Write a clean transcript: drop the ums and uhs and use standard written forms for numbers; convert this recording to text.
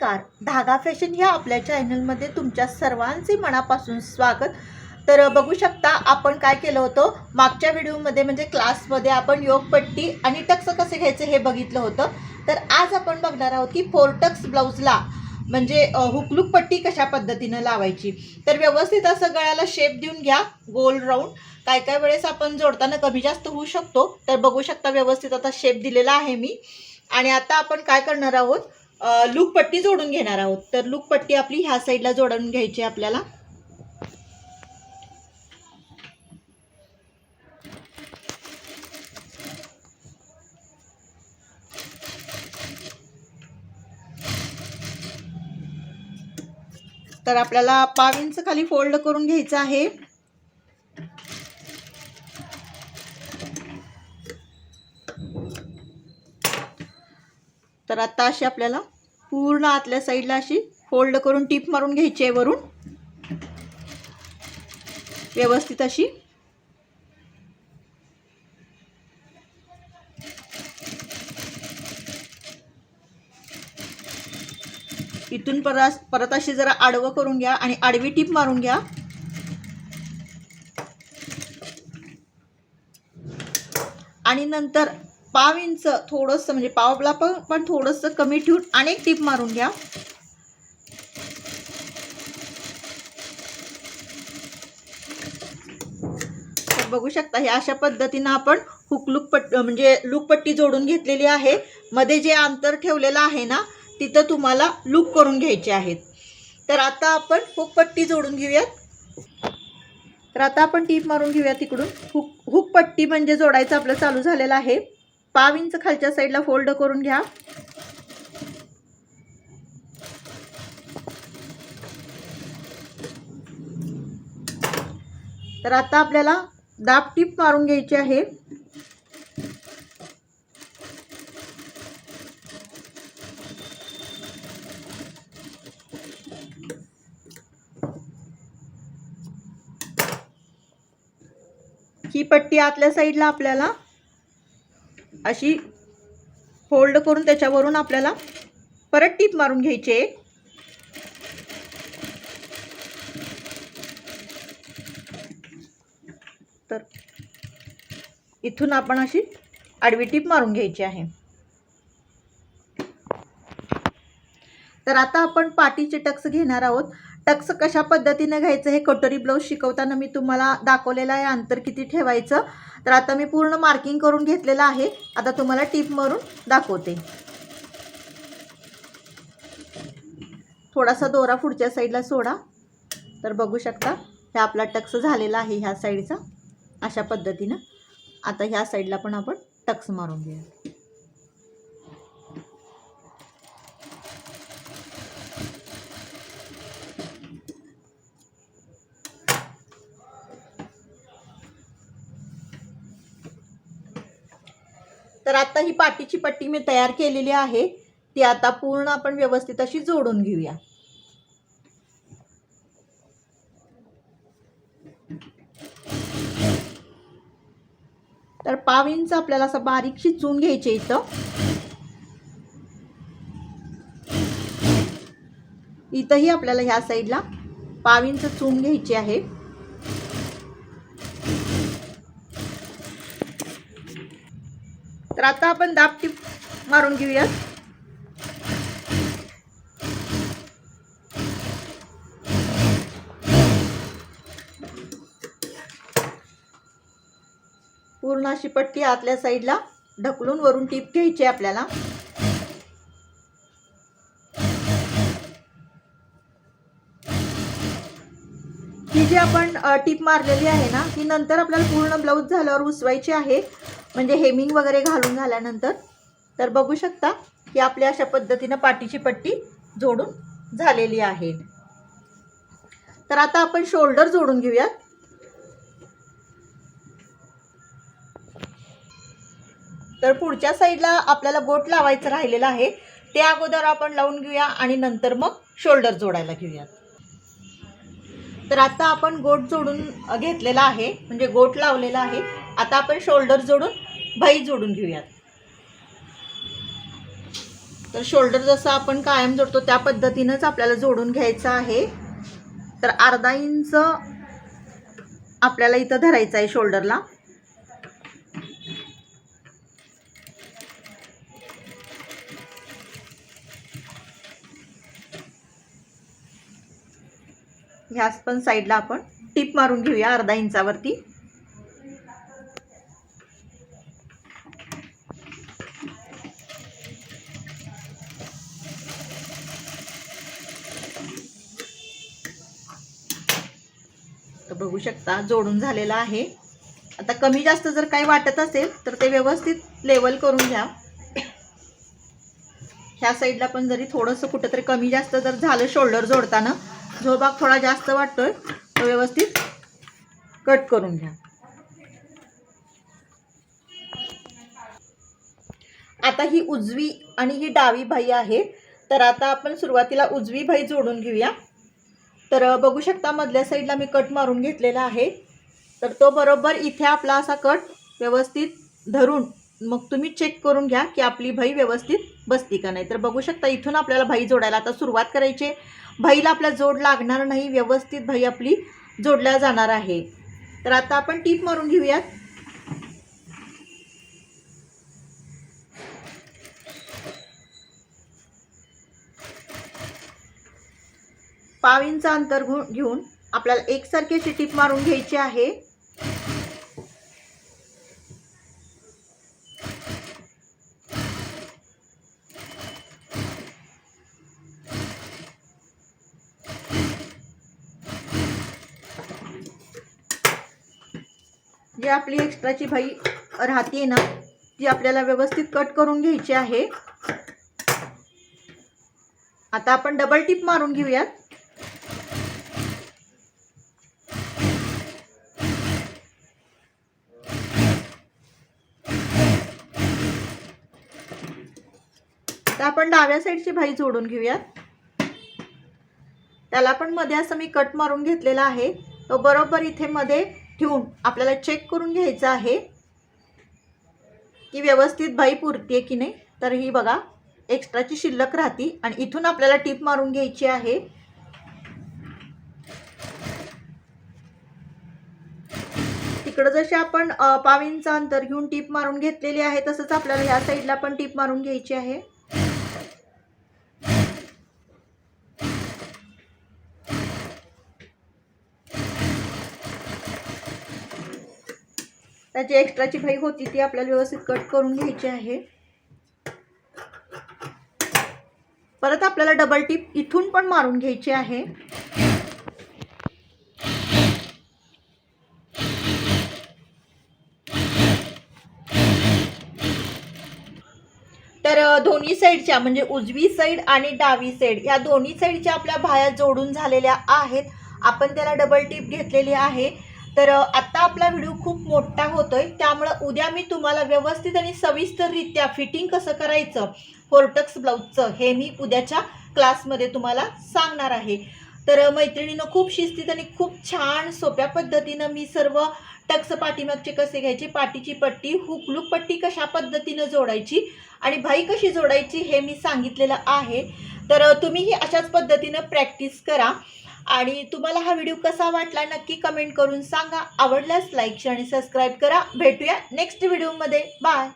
नमस्कार, धागा फॅशन ह्या आपल्या चॅनलमध्ये तुमच्या सर्वांचे मनापासून स्वागत। तर बघू शकता आपण काय केलं होतं मागच्या व्हिडिओमध्ये, म्हणजे क्लासमध्ये आपण योगपट्टी आणि टक्स कसे घ्यायचे हे बघितलं होतं। तर आज आपण बघणार आहोत की 4 टक्स ब्लाउजला म्हणजे हुकलूक पट्टी कशा पद्धतीने लावायची। तर व्यवस्थित असं गळ्याला शेप देऊन घ्या, गोल राऊंड। काय काय वेळेस आपण जोडताना कमी जास्त होऊ शकतो, तर बघू शकता व्यवस्थित आता शेप दिलेला आहे मी। आणि आता आपण काय करणार आहोत, लूक पट्टी जोडून घेणार आहोत। तर लूक पट्टी आपली ह्या साईडला जोडून घ्यायची आपल्याला। तर आपल्याला 5 इंच खाली फोल्ड करून घ्यायचं आहे। तर आता अशी आपल्याला पूर्ण आतल्या साईडला अशी फोल्ड करून टिप मारून घ्यायची आहे वरून व्यवस्थित अशी। इथून परत अशी जरा आडवं करून घ्या आणि आडवी टिप मारून घ्या। आणि नंतर 5 इंच थोडंसं, म्हणजे पावला पण थोडंसं कमी ठेवून अनेक टिप मारून घ्या। तर बघू शकता हे अशा पद्धतीने आपण हुकलूक पट्टी म्हणजे लूक पट्टी जोडून घेतलेली आहे। मध्ये जे अंतर ठेवलेलं आहे ना, तिथं तुम्हाला लूक करून घ्यायचे आहेत। तर आता आपण हुक पट्टी जोडून घेऊयात। तर आता आपण टीप मारून घेऊया तिकडून। हुक पट्टी म्हणजे जोडायचं आपलं चालू झालेलं आहे। 5 इंच खालच्या साईडला फोल्ड करून घ्या। तर आता आपल्याला दाब टीप मारून घ्यायची आहे। ही पट्टी आतल्या साईडला आपल्याला अशी फोल्ड करून त्याच्यावरून आपल्याला परत टीप मारून घ्यायची आहे। तर इथून आपण अशी आडवी टीप मारून घ्यायची आहे। तर आता आपण पाठीचे टक्स घेणार आहोत। टक्स कशा पद्धतीने घ्यायचं हे कटोरी ब्लाउज शिकवताना मी तुम्हाला दाखवलेलं आहे, अंतर किती ठेवायचं। तर आता मी पूर्ण मार्किंग करून घेतलेलं आहे। आता तुम्हाला टीप मारून दाखवते। थोडासा दोरा पुढच्या साईडला सोडा। तर बघू शकता हे आपला टक्स झालेला आहे ह्या साईडचा अशा पद्धतीने। आता ह्या साईडला पण आपण टक्स मारून घेऊया। तर आता ही पाठीची पट्टी मी तयार केलेली आहे, ती आता पूर्ण आपण व्यवस्थित अशी जोडून घेऊया। तर 5 इंच आपल्याला असं बारीक शिचून घ्यायचे इथं। इथंही आपल्याला ह्या साईडला 5 इंच चून घ्यायची आहे। तर आता आपण दाब टीप मारून घेऊया। पूर्ण अशी पट्टी आतल्या साईडला ढकलून वरून टीप घ्यायची आपल्याला। ही जी आपण टीप मारलेली आहे ना, ही नंतर आपल्याला पूर्ण ब्लाउज झाल्यावर उसवायची आहे, म्हणजे हेमिंग वगैरे घालून झाल्यानंतर। तर बघू शकता की आपल्या अशा पद्धतीने पाठीची पट्टी जोडून झालेली आहे। तर आता आपण शोल्डर जोडून घेऊयात। तर पुढच्या साईडला आपल्याला गोट लावायचं राहिलेलं आहे, ते अगोदर आपण लावून घेऊया आणि नंतर मग शोल्डर जोडायला घेऊयात। तर आता आपण गोट जोडून घेतलेला आहे, म्हणजे गोट लावलेला आहे। आता आपण शोल्डर जोडून भाई जोडून घेऊयात। तर शोल्डर जसं आपण कायम जोडतो त्या पद्धतीनंच आपल्याला जोडून घ्यायचं आहे. तर अर्धा इंच आपल्याला इथं धरायचं आहे शोल्डरला. ह्याच पण साईडला आपण टिप मारून घेऊया अर्धा इंचावरती. तर बघू शकता जोडून झालेला आहे. आता कमी जास्त जर काही वाटत असेल तर ते व्यवस्थित लेवल करून घ्या. ह्या साईडला पण जरी थोडंसं कुठंतरी कमी जास्त जर झालं शोल्डर जोडताना, जो भाग थोडा जास्त वाटतोय तो व्यवस्थित कट करून घ्या. आता ही उजवी आणि ही डावी बाही आहे. तर आता आपण सुरुवातीला उजवी बाही जोडून घेऊया. तर बघू शकता मधल्या साईडला मी कट मारून घेतलेला आहे. तर तो बरोबर इथे आपला असा कट व्यवस्थित धरून मग तुम्ही चेक करून घ्या की आपली बाही व्यवस्थित बसती का नाही. तर बघू शकता इथून आपल्याला बाही जोडायला आता सुरुवात करायची. बाहीला आपला जोड लागणार नाही, व्यवस्थित बाही आपली जोडल्या जाणार आहे. तर आता आपण टीप मारून घेऊयात. पाव इंच अंतर घेऊन आपल्याला एकसारखी अशी टीप मारून घ्यायची आहे. जी आपली एक्स्ट्राची बाही राहते ना ती आपल्याला व्यवस्थित कट करून घ्यायची आहे. आता आपण डबल टिप मारून घेऊयात. आता आपण डाव्या साईडची बाही जोडून घेऊयात. त्याला पण मध्ये असं मी कट मारून घेतलेला आहे. तो बरोबर इथे मध्ये ठेवून आपल्याला चेक करून घ्यायचं आहे की व्यवस्थित बाही पुरते की नाही. तर ही बघा एक्स्ट्राची शिल्लक राहती आणि इथून आपल्याला टीप मारून घ्यायची आहे. तिकडे जसे आपण पाव इंच अंतर घेऊन टीप मारून घेतलेली आहे तसंच आपल्याला ह्या साईडला पण टीप मारून घ्यायची आहे. त्याची एक्स्ट्राची बाही होती ती आपल्याला व्यवस्थित कट करून घ्यायची आहे. परत आपल्याला डबल टिप इथून पण मारून घ्यायची आहे. तर दोन्ही साईडच्या म्हणजे उजवी साईड आणि डावी साईड या दोन्ही साईडच्या आपल्या बाह्या जोडून झालेल्या आहेत. आपण त्याला डबल टिप घेतलेली आहे. तर आता आपला व्हिडिओ खूप मोठा होतोय त्यामुळे उद्या मी तुम्हाला व्यवस्थित आणि सविस्तररित्या फिटिंग कसं करायचं फोर्टक्स ब्लाउजचं हे मी उद्याच्या क्लासमध्ये तुम्हाला सांगणार आहे. तर मैत्रिणीनं खूप शिस्तीत आणि खूप छान सोप्या पद्धतीनं मी सर्व टक्स पाठीमागचे कसे घ्यायचे, पाठीची पट्टी हुकलूक पट्टी कशा पद्धतीनं जोडायची आणि बाही कशी जोडायची हे मी सांगितलेलं आहे. तर तुम्हीही अशाच पद्धतीनं प्रॅक्टिस करा. आणि तुम्हाला हा व्हिडिओ कसा वाटला नक्की कमेंट करून सांगा. आवडल्यास लाईक शेअर आणि सबस्क्राईब करा. भेटूया नेक्स्ट व्हिडिओमध्ये. बाय.